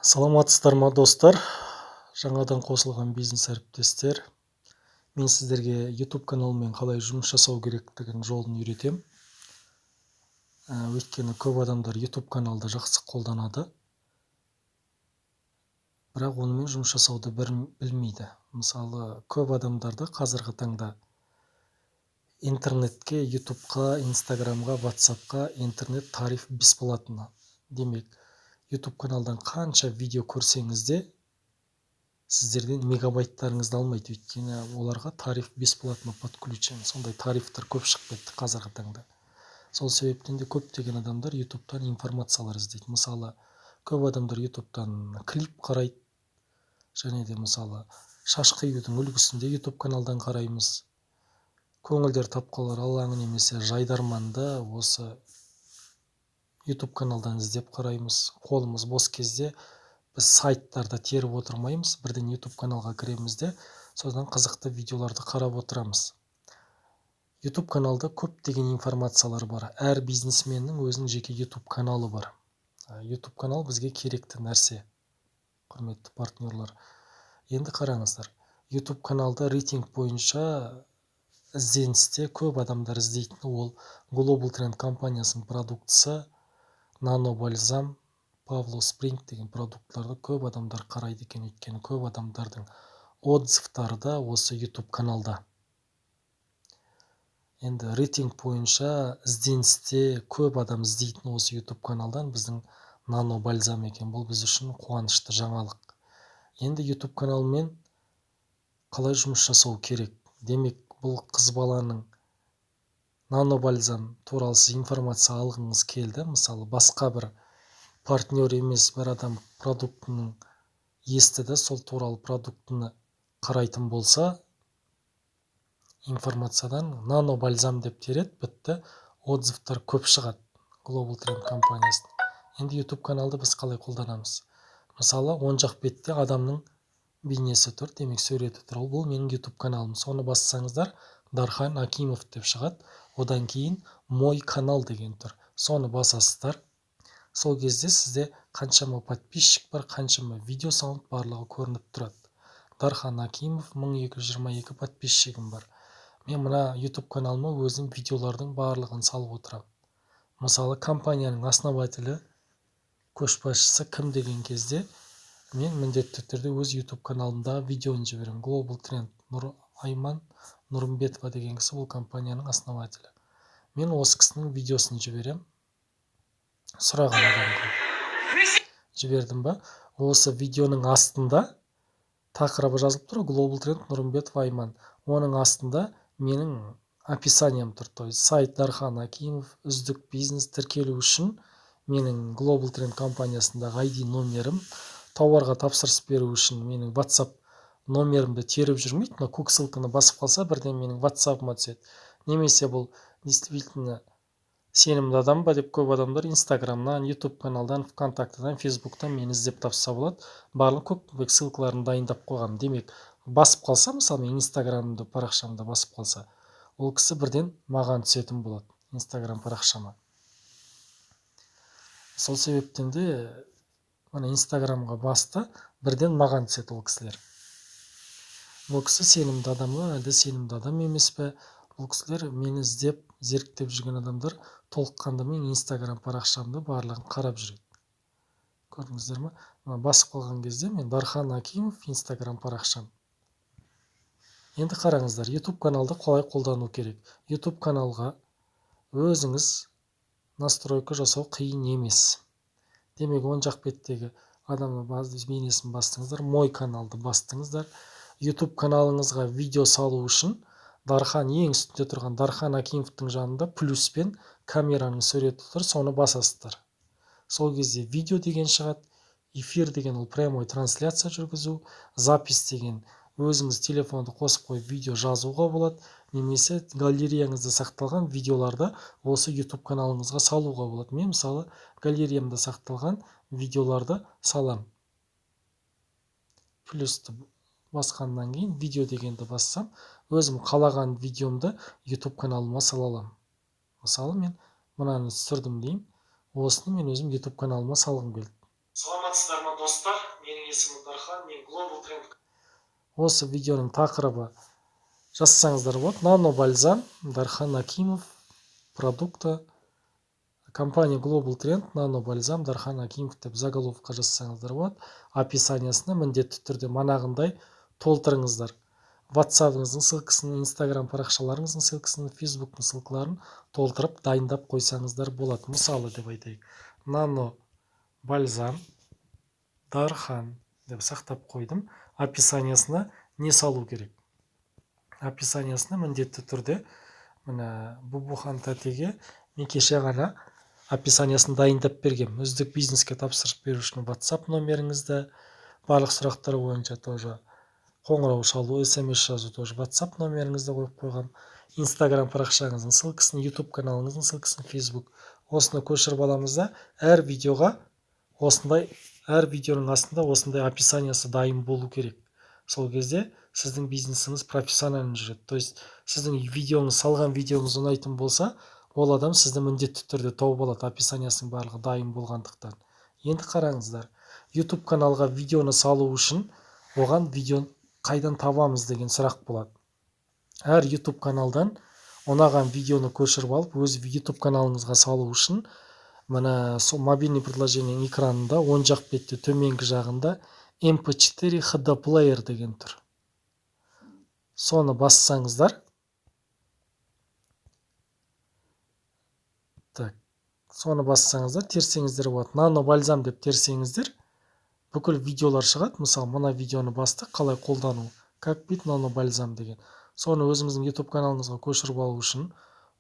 Саламатсыздар ма достар? Жаңадан қосылған бизнес әріптестер. Мен сіздерге YouTube каналымен қалай жұмыс жасау керектігін жолын үйретем. Өйткені көп адамдар YouTube каналды жақсы қолданады, бірақ онымен жұмыс жасауды білмейді. Мысалы, көп адамдарды қазіргі таңда интернетке, YouTube'қа, Instagram'ға, WhatsApp'қа интернет тариф бесплатно. Демек, YouTube каналдан қанша видео көрсеңіз де, сіздерден мегабайттарыңызды алмайды, өйткені оларға тариф бесплатно подключен. Сондай тарифтар көп шығып кетті қазіргі таңда. Сол себептен де көптеген адамдар YouTube'тан информациялар іздейді. Мысалы, көп адамдар YouTube'тан клип қарайды, және де мысалы шаш қиюдың үлгісінде YouTube каналдан қараймыз. Көңілдер тапқылар алаңы немесе жайдарманды осы YouTube каналдан іздеп қараймыз. Қолымыз бос кезде біз сайттарда теріп отырмаймыз, бірден YouTube каналға кіреміз де, содан қызықты видеоларды қарап отырамыз. YouTube каналда көптеген информациялар бар. Әр бизнесменнің өзінің жеке YouTube каналы бар. YouTube канал бізге керекті нәрсе, құрметті партнерлар. Енді қараңыздар, YouTube каналда рейтинг бойынша ізденісте көп адамдар іздейтін ол Global Trend компаниясының продуктысы Nano Balsam, Pavlo Spring деген продукттарды көп адамдар қарайды екен, өйткені көп адамдардың отзывтары да осы YouTube каналда. Енді рейтинг бойынша ізденісте көп адам іздейтін осы YouTube каналдан біздің Nano Balsam екен. Бұл біз үшін қуанышты жаңалық. Енді YouTube каналмен қалай жұмыс жасау керек? Демек, бұл қыз баланың Nano Balsam туралы сіз информация алғыңыз келді. Мысалы, басқа бір партнер емес бір адам продуктының естіді, сол туралы продуктыны қарайтын болса, информациядан Nano Balsam деп тереді, бітті, отзывтар көп шығады Global Trend компаниясын. Енді YouTube каналды біз қалай қолданамыз? Мысалы, оң жақ бетте адамның бейнесі тұр, демек суреті тұр. Бұл менің YouTube каналым. Соны бассаңыздар, Дархан Акимов деп шығады. Одан кейін мой канал деген тұр. Соны басасыздар. Сол кезде сізде қаншама подписчик бар, қаншама видео саунд барлығы көрініп тұрады. Дархан Акимов 1222 подписчигім бар. Мен мына YouTube каналыма өзім видеолардың барлығын салып отырам. Мысалы, компанияның основателі, көшбасшысы кім деген кезде, мен міндетті түрде өз YouTube каналымда видеоны жіберем. Global Trend Айман Нұрымбетова деген кісі, бұл компанияның основателі. Мен осы кісінің видеосын жіберем. Сұраған адамға. Жібердім ба? Осы видеоның астында тақырыбы жазылып тұр, Global Trend Нұрымбетова Айман. Оның астында менің описанием тұр. То есть сайт Дархан Акимов, үздік бизнес тіркелу үшін менің Global Trend компаниясындағы ID номерім, тауарға тапсырыс беру үшін менің WhatsApp номерімді теріп жүрмейді, но көк ссылканы басып қалса, бірден менің WhatsApp'ыма түседі. Немесе бұл действительно сенімді адам ба деп көп адамдар Instagram'нан, YouTube каналдан, ВКонтактыдан, Фейсбуктан мені іздеп тапса болады. Барлық көптеген ссылкаларын дайындап қойғам. Демек, басып қалса, мысалы мен Instagram'ды парақшамды басып қалса, ол кісі бірден маған түсетін болады, Instagram парақшама. Сол себептен де мына Instagram'ға басты, бірден маған түседі ол кісілер. Ол кісі сенімді адам ба, әлде сенімді адам емес пе? Ол кісілер мені іздеп, зерттеп жүрген адамдар толыққанды мен Instagram парақшамды барлығын қарап жүреді. Көрдіңіздер ме? Басып қалған кезде мен Дархан Акимов Instagram парақшам. Енді қараңыздар, YouTube каналды қалай қолдану керек? YouTube каналға өзіңіз настройка жасау қиын емес. Демек, оң жақ беттегі адамның бейнесін бастыңыздар, мой каналды бастыңыздар. YouTube каналыңызға видео салу үшін Дархан ең үстінде тұрған Дархан Акимовтың жанында плюспен камераның суреті тұр, соны басасыздар. Сол кезде видео деген шығады, эфир деген ол прямой трансляция жүргізу, запись деген өзіңіз телефонды қосып қойып видео жазуға болады, немесе галереяңызда сақталған видеоларды осы YouTube каналыңызға салуға болады. Мен мысалы галереямда сақталған видеоларды салам. Плюсті басқаннан кейін видео дегенді бассам, өзім қалаған видеомды YouTube каналыма сала аламын. Мысалы, мен мынаны түсірдім деймін, осыны мен өзім YouTube каналыма салғым келді. Саламатсыздар ма достар, менің есімім Дархан, мен Global Trend. Осы видеоның тақырыбы жазсаңыздар болады. Нано бальзам, Дархан Акимов, продукты, компания Global Trend, нано бальзам, Дархан Акимов деп заголовка жазсаңыздар болады. Описаниясына міндетті түрде манағындай толтырыңыздар. WhatsApp-ыңыздың ссылкасын, Instagram парақшаларыңыздың ссылкасын, Facebook-тың ссылкаларын толтырып дайындап қойсаңыздар болады. Мысалы деп айтайық. Нано бальзам, Дархан деп сақтап қойдым. Описаниясына не салу керек? Описаниясына міндетті түрде мына Бубухан тәтеге мен кеше ғана описаниясын дайындап бергем. Үздік бизнеске тапсырыс берушінің WhatsApp номеріңізді, барлық сұрақтар бойынша тоже қоңырау шалу, SMS жазу тоже WhatsApp номеріңізді қойып қойғам. Instagram парақшаңыздың ссылкасын, YouTube каналыңыздың ссылкасын, Facebook. Осыны көшіріп аламыз да әр видеоға осындай, әр видеоның астында осындай описаниясы дайын болу керек. Сол кезде сіздің бизнесіңіз профессионально жүреді. То есть сіздің видеоңыз, салған видеоңыз ұнайтын болса, ол адам сізді міндетті түрде тауып алады, описаниясының барлығы дайын болғандықтан. Енді қараңыздар, YouTube каналға видеоны салу үшін оған видеоны қайдан табамыз деген сұрақ болады. Әр YouTube каналдан ұнаған видеоны көшіріп алып, өз YouTube каналыңызға салу үшін мына сол мобильный приложениенің экранында оң жақ бетте төменгі жағында MP4 HD Player деген тұр. Соны бассаңыздар, терсеңіздер болады. Нано бальзам деп терсеңіздер, бүкіл видеолар шығады. Мысалы, мына видеоны бастық, қалай қолдану, как бит нано бальзам деген. Соны өзіңіздің YouTube каналыңызға көшіріп алу үшін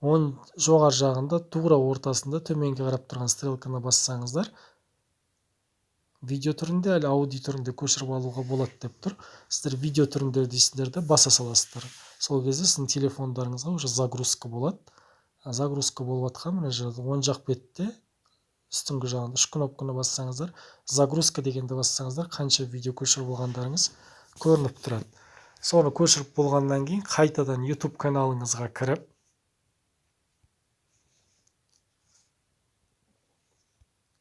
оң жоғар жағында тура ортасында төменге қарап тұрған стрелканы бассаңыздар, видео түрінде, әлі аудио түрінде көшіріп алуға болады деп тұр. Сіздер видео түрінде дейсіздер де баса саласыздар. Сол кезде сіздің телефондарыңызға уже загрузка болады. Загрузка болып жатқан мына жерде оң жақ бетте үстіңгі жағында 3 кнопканы бассаңыздар, загрузка дегенді бассаңыздар, қанша видео көшіріп болғандарыңыз көрініп тұрады. Соны көшіріп болғаннан кейін қайтадан YouTube каналыңызға кіріп,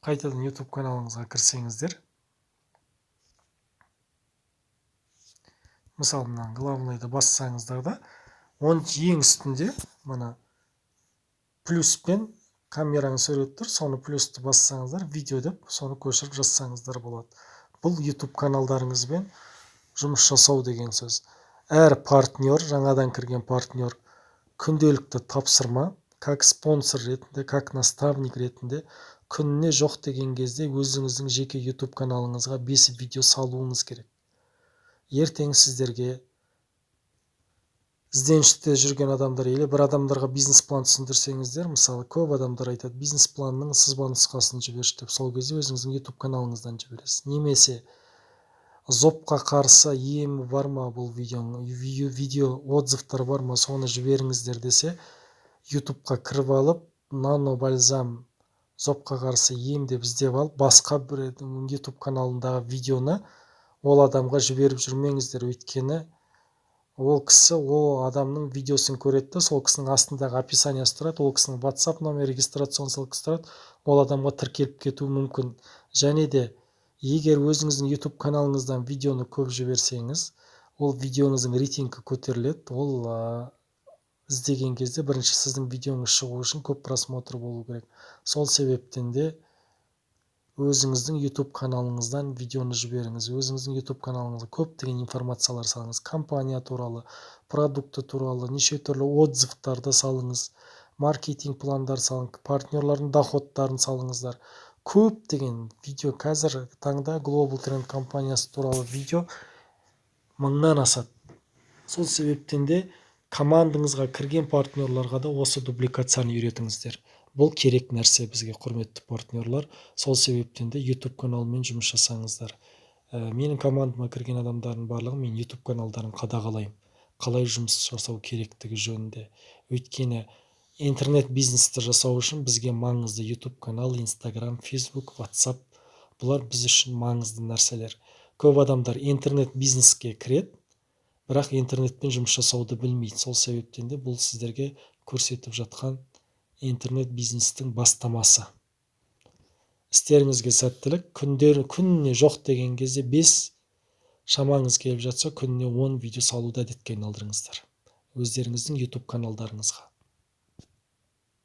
YouTube каналыңызға кірсеңіздер, мысалы мына главныйды бассаңыздар да, оның ең үстінде мына плюспен камераның суреті тұр, соны плюсті бассаңыздар, видео деп соны көшіріп жазсаңыздар болады. Бұл YouTube каналдарыңызбен жұмыс жасау деген сөз. Әр партнер, жаңадан кірген партнер күнделікті тапсырма, как спонсор ретінде, как наставник ретінде күніне жоқ деген кезде өзіңіздің жеке YouTube каналыңызға 5 видео салуыңыз керек. Ертең сіздерге ізденіште жүрген адамдар или бір адамдарға бизнес план түсіндірсеңіздер, мысалы көп адамдар айтады, бизнес планның сызба нұсқасын жіберші деп, сол кезде өзіңіздің YouTube каналыңыздан жібересіз. Немесе зопқа қарсы емі бар ма бұл видео отзывтар бар ма, соны жіберіңіздер десе, YouTubeқа кіріп алып, нано бальзам зопқа қарсы ем деп іздеп алып, басқа бір YouTube каналындағы видеоны ол адамға жіберіп жүрмеңіздер, өйткені ол кісі ол адамның видеосын көреді, сол кісінің астындағы описаниясы тұрады, ол кісінің WhatsApp номері, регистрацион ссылкасы тұрады, ол адамға тіркеліп кетуі мүмкін. Және де егер өзіңіздің YouTube каналыңыздан видеоны көп жіберсеңіз, ол видеоңыздың рейтингі көтеріледі. Ол іздеген кезде бірінші сіздің видеоңыз шығу үшін көп просмотр болу керек. Сол себептен де өзіңіздің YouTube каналыңыздан видеоны жіберіңіз. Өзіңіздің YouTube каналыңызға көптеген информациялар салыңыз. Компания туралы, продукты туралы, неше түрлі отзывтарды салыңыз. Маркетинг пландар салыңыз, партнерлардың доходтарын салыңыздар. Көптеген видео қазір таңда Global Trend компаниясы туралы видео 1000-нан асады. Сол себептен де командаңызға кірген партнерларға да осы дубликацияны үйретіңіздер. Бұл керек нәрсе бізге, құрметті партнерлар. Сол себептен де YouTube каналымен жұмыс жасаңыздар. Менің командама кірген адамдардың барлығы мен YouTube каналдарын қадағалаймын. Қалай жұмыс жасау керектігі жөнінде. Өйткені интернет бизнесті жасау үшін бізге маңызды YouTube канал, Instagram, Facebook, WhatsApp. Бұлар біз үшін маңызды нәрселер. Көп адамдар интернет бизнеске кіреді, бірақ интернетпен жұмыс жасауды білмейді. Сол себептен де бұл сіздерге көрсетіп жатқан интернет бизнестің бастамасы. істеріңізге сәттілік. Күніне жоқ деген кезде 5 шамаңыз келіп жатса күніне 10 видео салуды әдетке айналдырыңыздар өздеріңіздің YouTube каналдарыңызға.